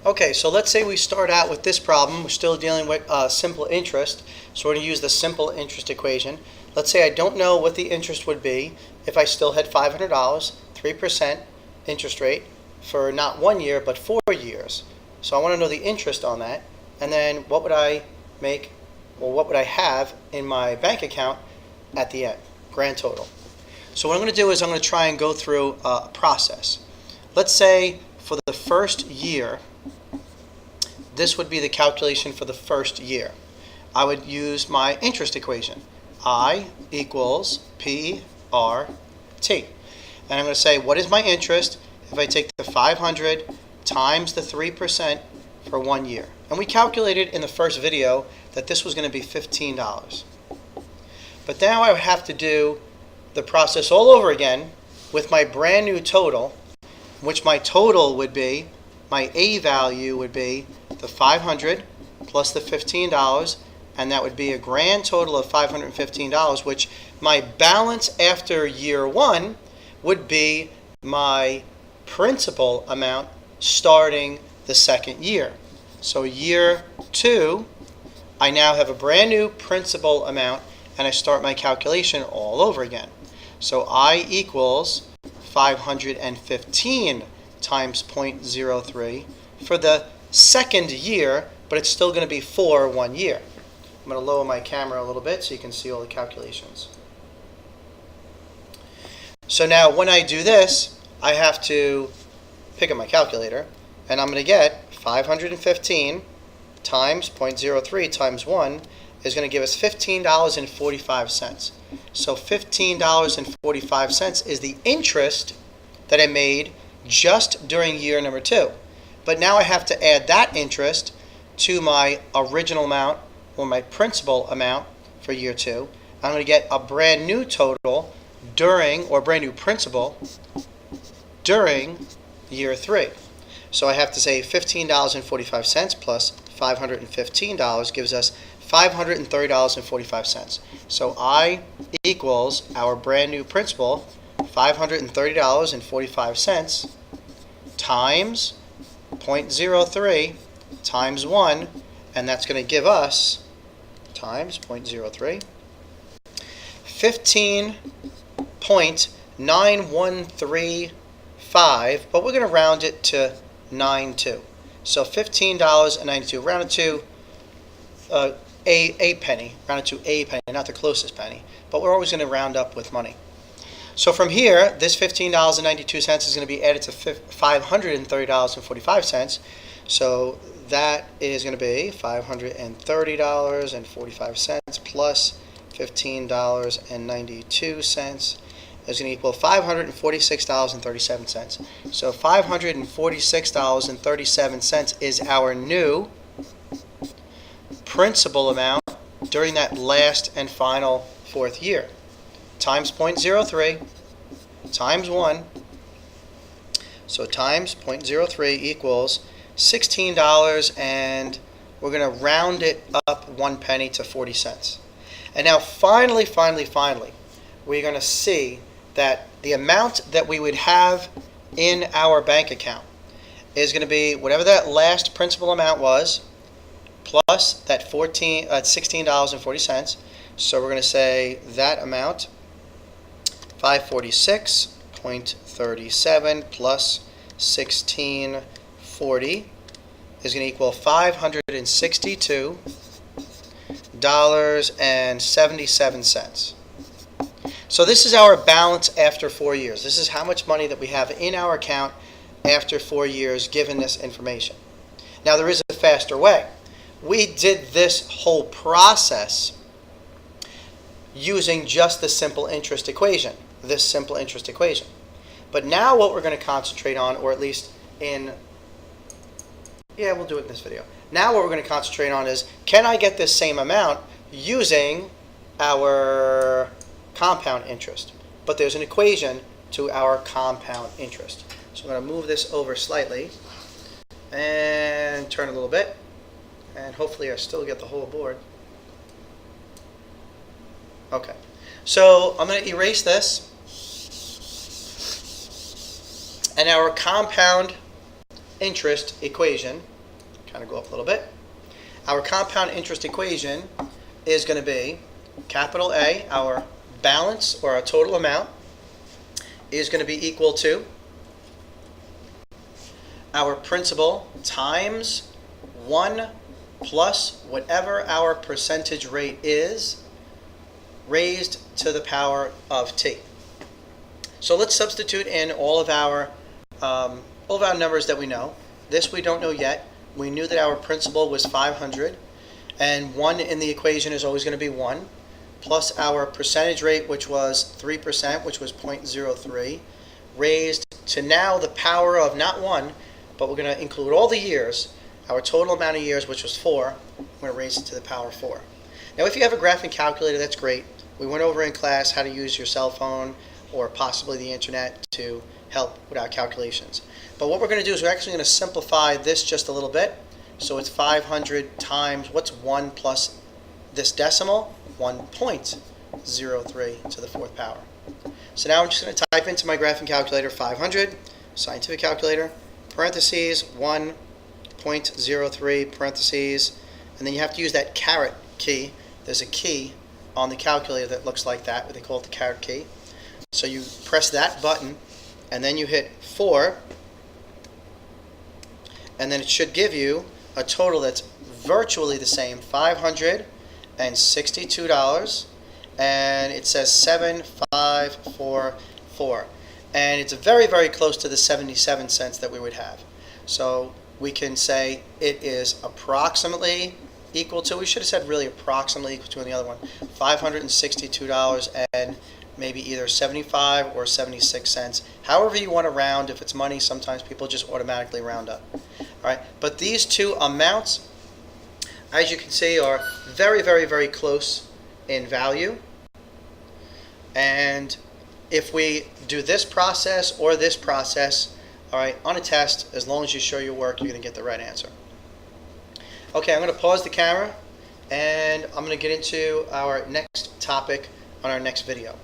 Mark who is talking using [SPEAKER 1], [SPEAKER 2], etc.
[SPEAKER 1] Okay, so let's say we start out with this problem. We're still dealing with simple interest. So we're going to use the simple interest equation. Let's say I don't know what the interest would be if I still had $500, 3% interest rate for not 1 year, but 4 years. So I want to know the interest on that. And then what would I make, or what would I have in my bank account at the end, grand total. So what I'm going to do is I'm going to try and go through a process. Let's say for the first year, this would be the calculation for the first year. I would use my interest equation. I equals PRT. And I'm going to say, what is my interest if I take the 500 times the 3% for 1 year? And we calculated in the first video that this was going to be $15. But now I would have to do the process all over again with my brand new total, which my total would be, my A value would be the 500 plus the $15, and that would be a grand total of $515, which my balance after year 1 would be my principal amount starting the second year. So year 2, I now have a brand new principal amount, and I start my calculation all over again. So I equals 515 times 0.03 for the second year, but it's still going to be for 1 year. I'm going to lower my camera a little bit so you can see all the calculations. So now when I do this, I have to pick up my calculator, and I'm going to get 515 times 0.03 times 1 is going to give us $15.45. So $15.45 is the interest that I made just during year number 2. But now I have to add that interest to my original amount, or my principal amount for year 2. I'm going to get a brand new total during, or brand new principal during year 3. So I have to say $15.45 plus $515 gives us $530.45. So I equals our brand new principal, $530.45 times 0.03 times 1, and that's going to give us times 0.03 15.9135, but we're going to round it to 92. So $15.92, rounded to a penny, rounded to a penny, not the closest penny, but we're always going to round up with money. So from here, this $15.92 is going to be added to $530.45. So that is going to be $530.45 plus $15.92 is going to equal $546.37. So $546.37 is our new principal amount during that last and final 4th year, times 0.03 times 1. So times 0.03 equals $16, and we're going to round it up 1 penny to 40 cents. And now finally, we're going to see that the amount that we would have in our bank account is going to be whatever that last principal amount was, plus that $16.40. So we're going to say that amount, 546.37 plus 1640 is going to equal $562.77. So this is our balance after 4 years. This is how much money that we have in our account after 4 years given this information. Now there is a faster way. We did this whole process using just the simple interest equation, this simple interest equation. But now what we're going to concentrate on, or at least we'll do it in this video. Now what we're going to concentrate on is, can I get this same amount using our compound interest? But there's an equation to our compound interest. So I'm going to move this over slightly and turn a little bit, and hopefully I still get the whole board. Okay, so I'm going to erase this, and our compound interest equation kind of go up a little bit. Our compound interest equation is going to be capital A, our balance or our total amount, is going to be equal to our principal times 1 plus whatever our percentage rate is raised to the power of t. So let's substitute in all of our numbers that we know. This we don't know yet. We knew that our principal was 500, and 1 in the equation is always going to be 1, plus our percentage rate, which was 3%, which was 0.03, raised to now the power of not 1, but we're going to include all the years, our total amount of years, which was 4. We're going to raise it to the power of 4. Now, if you have a graphing calculator, that's great. We went over in class how to use your cell phone or possibly the internet to help with our calculations. But what we're going to do is we're actually going to simplify this just a little bit. So it's 500 times, what's 1 plus this decimal? 1.03 to the 4th power. So now I'm just going to type into my graphing calculator 500, scientific calculator, parentheses, 1.03, parentheses, and then you have to use that caret key. There's a key on the calculator that looks like that, they call it the caret key. So you press that button, and then you hit 4, and then it should give you a total that's virtually the same, $562, and it says 7544, and it's very, very close to the 77 cents that we would have. So we can say it is approximately equal to, we should have said really approximately equal to in the other one, $562 and maybe either 75 or 76 cents. However you want to round. If it's money, sometimes people just automatically round up. All right, but these two amounts, as you can see, are very, very, very close in value. And if we do this process or this process, all right, on a test, as long as you show your work, you're going to get the right answer. Okay, I'm going to pause the camera, and I'm going to get into our next topic on our next video.